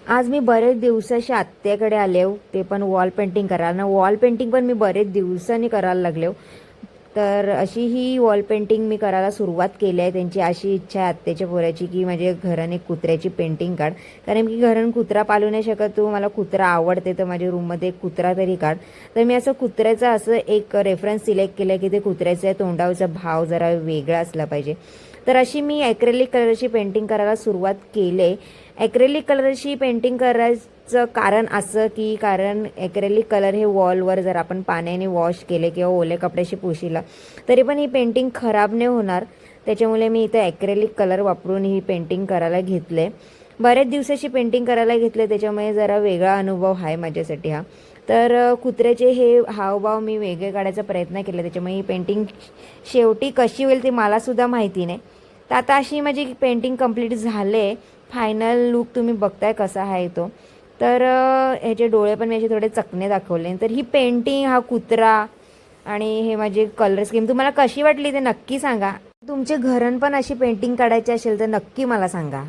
आज मी बरेच दिवसाशी आत्याकडे आले हो, ते पण वॉल पेंटिंग करायला ना. वॉल पेंटिंग पण मी बरेच दिवसांनी करायला लागले हो. तर अशी ही वॉल पेंटिंग मी करायला सुरुवात केली आहे. त्यांची अशी इच्छा आहे आत्याच्या पोराची की माझ्या घराने कुत्र्याची पेंटिंग काढ, कारण की घराने कुत्रा पालू नाही शकत तू, मला कुत्रा आवडते, तर माझ्या रूममध्ये एक कुत्रा तरी काढ. तर मी असं कुत्र्याचं असं एक रेफरन्स सिलेक्ट केलं की ते कुत्र्याच्या तोंडावरचा भाव जरा वेगळा असला पाहिजे. तर अशी मी ॲक्रेलिक कलरची पेंटिंग करायला सुरुवात केले. ॲक्रेलिक कलरची पेंटिंग करायचं कारण असं की कारण ॲक्रेलिक कलर हे वॉलवर जर आपण पाण्याने वॉश केले किंवा ओल्या कपड्याशी पुशीला तरी पण ही पेंटिंग खराब नाही होणार. त्याच्यामुळे मी इथं ॲक्रेलिक कलर वापरून ही पेंटिंग करायला घेतले. बरेच दिवसाची पेंटिंग करायला घेतले, त्याच्यामुळे जरा वेगळा अनुभव आहे माझ्यासाठी हा. तर कुत्र्याचे हे हावभाव मी वेगळे काढायचा प्रयत्न केला, त्याच्यामुळे ही पेंटिंग शेवटी कशी होईल ते मलासुद्धा माहिती नाही. तर आता अशी माझी पेंटिंग कंप्लीट झाले. फायनल लुक तुम्ही बघताय कसा आहे तो. तर ह्याचे डोळे पण मी असे थोडे चकणे दाखवले. तर ही पेंटिंग, हा कुत्रा आणि हे माझे कलर स्कीम तुम्हाला कशी वाटली ते नक्की सांगा. तुमचे घरन पण अशी पेंटिंग काढायची असेल तर नक्की मला सांगा.